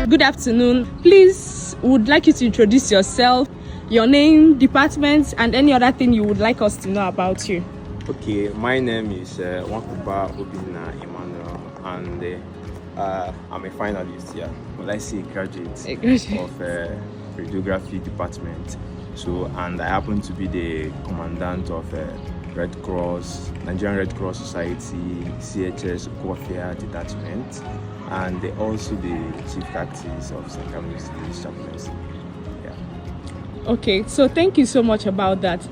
Good afternoon. Please, would like you to introduce yourself, your name, department, and any other thing you would like us to know about you. Okay, my name is Wakuba Obina Emmanuel, and I'm a finalist here. Well, I see a graduate of Radiography department. So, and I happen to be the commandant of Red Cross, Nigerian Red Cross Society, CHS Warfare Detachment, and also the Chief Tactics of St. Camille's Chaplaincy. Yeah. Okay, so thank you so much about that.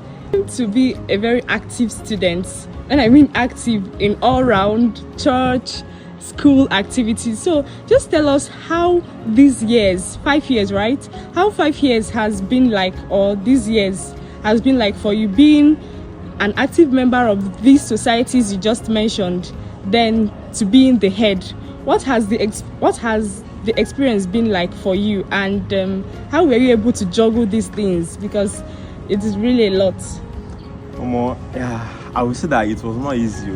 To be a very active student, and I mean active in all round church, school activities. So just tell us how these years, 5 years, right? How 5 years has been like, or these years has been like for you being an active member of these societies you just mentioned, then to being the head. What has the experience been like for you, and how were you able to juggle these things, because it is really a lot? Yeah, I would say that it was not easy.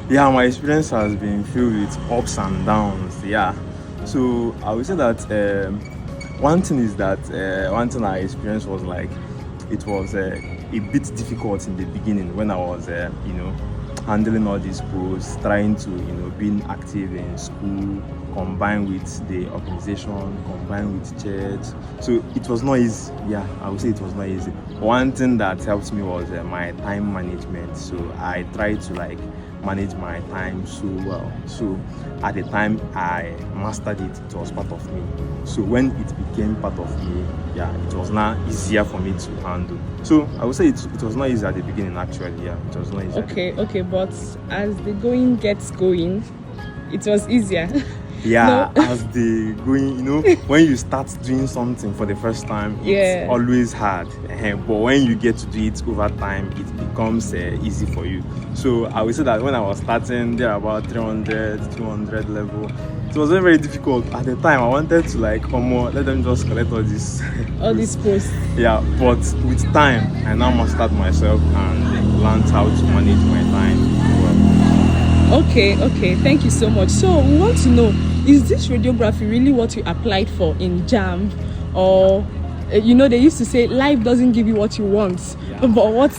Yeah, my experience has been filled with ups and downs. Yeah, so I would say that one thing I experienced was like it was a bit difficult in the beginning when I was handling all these posts, trying to being active in school, combined with the organization, combined with church. So it was not easy. Yeah, I would say it was not easy. One thing that helped me was my time management. So I tried to manage my time so well. So at the time I mastered it, it was part of me. So when it became part of me, yeah, it was now easier for me to handle. So I would say it was not easy at the beginning, actually. Yeah, it was not easy. Okay, but as the going gets going, it was easier. Yeah, no. As the going, when you start doing something for the first time, it's always hard. But when you get to do it over time, it becomes easy for you. So I would say that when I was starting there about 300, 200 level, it was very, very difficult. At the time, I wanted to let them just collect all this. All these posts. Yeah, but with time, I now mastered myself and learned how to manage my time well. Okay, thank you so much. So we want to know, is this radiography really what you applied for in JAMB? Or they used to say life doesn't give you what you want, but what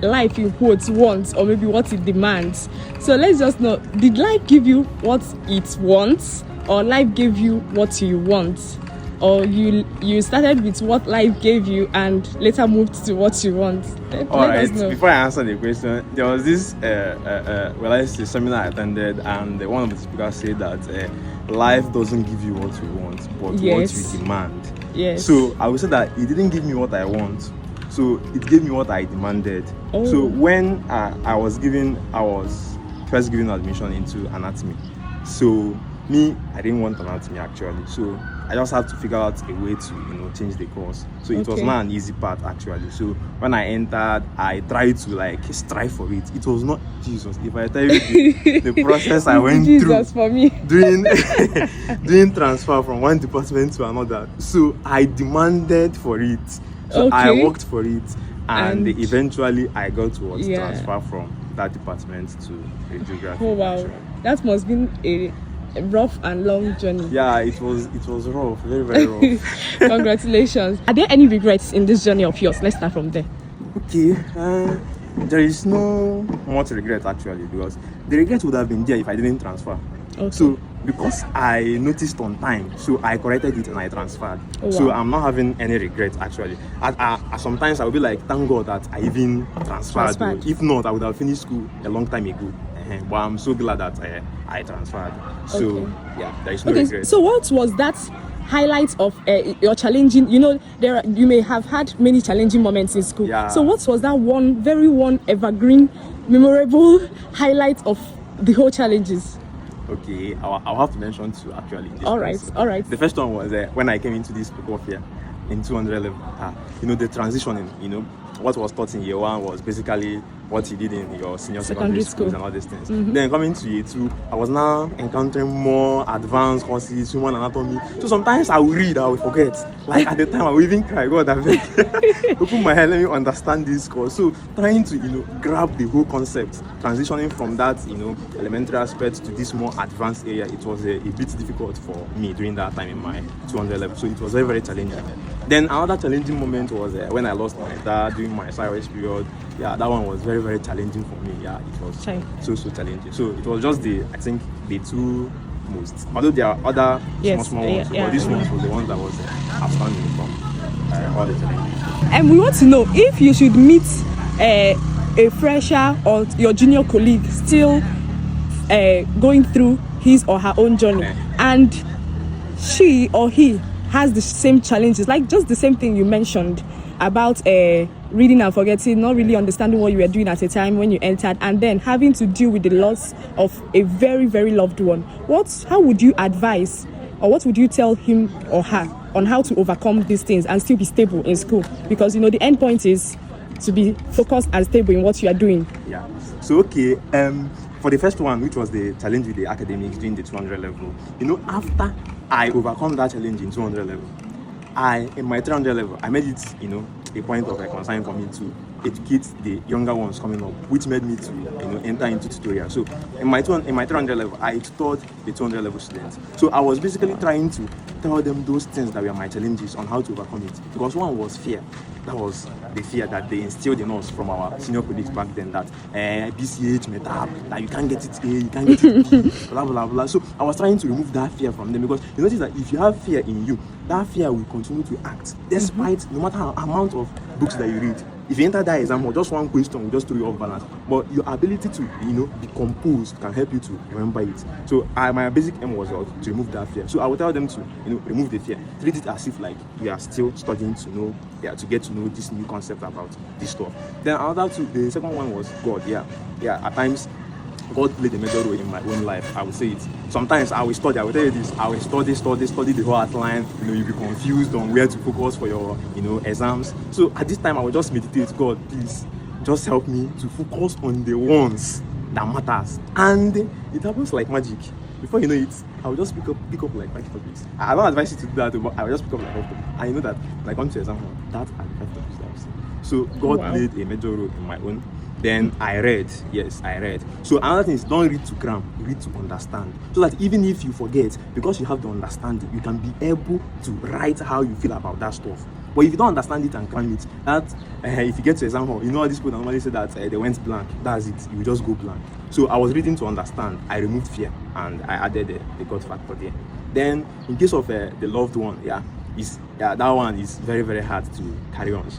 life in quotes wants, or maybe what it demands. So let's just know, did life give you what it wants, or life gave you what you want? Or you started with what life gave you and later moved to what you want? All right, before I answer the question, there was this seminar I attended, and one of the speakers said that life doesn't give you what you want, but what you demand. Yes. So I would say that it didn't give me what I want, so it gave me what I demanded. So when I was first given admission into anatomy, so I didn't want anatomy actually, so I just had to figure out a way to change the course. So it was not an easy part actually. So when I entered, I tried to strive for it. It was not Jesus. If I tell you the process I went through for me doing transfer from one department to another. So I demanded for it. So I worked for it, and eventually I got to transfer from that department to radiography. Oh wow, actually. That must have been a rough and long journey. Yeah, it was rough, very, very rough. Congratulations. Are there any regrets in this journey of yours? Let's start from there. Okay, there is no much regret actually, because the regret would have been there if I didn't transfer. Okay. So because I noticed on time, so I corrected it and I transferred. Oh, wow. So I'm not having any regret actually. Sometimes I would be like, thank God that I even transferred. If not, I would have finished school a long time ago. But I'm so glad that I transferred. So yeah, there is no regret. So what was that highlight of your challenging? You may have had many challenging moments in school. Yeah. So what was that one evergreen, memorable highlight of the whole challenges? Okay, I'll have to mention two actually. All right. The first one was when I came into this warfare in 200 level. The transitioning. What was taught in year one was basically what you did in your senior Secondary secondary schools school. and all these things. Then coming to year 2, I was now encountering more advanced courses, human anatomy. So sometimes I will read, I will forget. Like at the time, I will even cry. God, I beg. Open my head, let me understand this course. So trying to grab the whole concept, transitioning from that elementary aspect to this more advanced area, it was a bit difficult for me during that time in my 200 level. So it was very, very challenging. Then another challenging moment was when I lost my dad during my SIRS period. Yeah, that one was very, very challenging for me. Yeah, it was so challenging. So it was just I think the two most. Although there are other small ones, but this one was the one that was outstanding from all the challenges. And we want to know if you should meet a fresher or your junior colleague still going through his or her own journey, and she or he has the same challenges, like just the same thing you mentioned about reading and forgetting, not really understanding what you were doing at a time when you entered, and then having to deal with the loss of a very, very loved one. How would you advise, or what would you tell him or her on how to overcome these things and still be stable in school? Because the end point is to be focused and stable in what you are doing. Yeah. So okay, for the first one, which was the challenge with the academics during the 200 level, after I overcome that challenge in 200 level, in my 300 level, I made it, a point of concern for me to educate the younger ones coming up, which made me to, enter into tutorial. So in my 300 level, I taught the 200 level students. So I was basically trying to tell them those things that were my challenges on how to overcome it. Because one was fear. That was the fear that they instilled in us from our senior colleagues back then, that BCH meta, that you can't get it A, you can't get it B, blah, blah, blah. So I was trying to remove that fear from them, because you notice that if you have fear in you, that fear will continue to act, despite no matter how amount of books that you read. If you enter that exam or just one question will just throw you off balance, but your ability to be composed can help you to remember it. So my basic aim was to remove that fear. So I would tell them to remove the fear, treat it as if like we are still studying to know, to get to know this new concept about this stuff. Then the second one was God. At times God played a major role in my own life. I would say it. Sometimes I will study. I will tell you this. I will study the whole outline. You'll be confused on where to focus for your, exams. So at this time, I will just meditate. God, please, just help me to focus on the ones that matters. And it happens like magic. Before you know it, I will just pick up like 5 topics. I don't advise you to do that, but I will just pick up like 5 topics. And you know that, like on to exam hall, that are the 5 topics that I see. So God played a major role in my own. Then I read. So another thing is, don't read to cram, read to understand. So that even if you forget, because you have the understanding, you can be able to write how you feel about that stuff. But if you don't understand it and cram it, if you get to exam hall, all these people normally say that they went blank. That's it. You just go blank. So I was reading to understand. I removed fear and I added the God factor there. Then in case of the loved one, that one is very, very hard to carry on.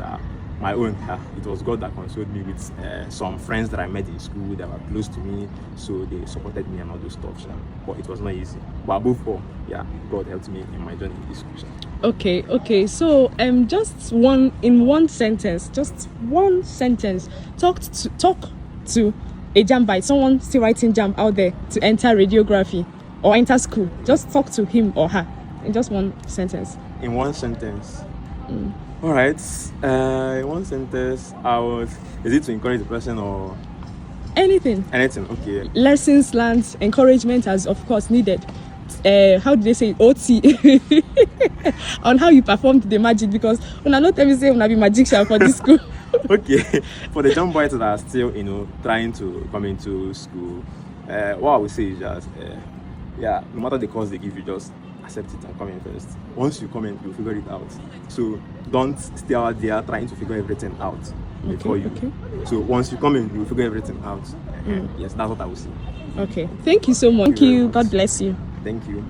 My own, it was God that consoled me with some friends that I met in school that were close to me, so they supported me and all those stuff. But it was not easy. But above all, God helped me in my journey in this school. Okay. So just one sentence, talk to a JAMBite, someone still writing JAMB out there to enter radiography or enter school. Just talk to him or her in just one sentence. In one sentence. All right. In one sentence, is it to encourage the person or anything? Okay. Lessons learned, encouragement as of course needed. How do they say it? OT on how you performed the magic, because when I not tell me say when I be magician for this school. Okay. For the young boys that are still trying to come into school, what I would say is just no matter the course they give you, just accept it and come in first. Once you come in, you'll figure it out. So don't stay out there trying to figure everything out before you. Okay. So once you come in, you'll figure everything out. Yes, that's what I would say. Okay. Thank you so much. Thank you. God bless you. Thank you.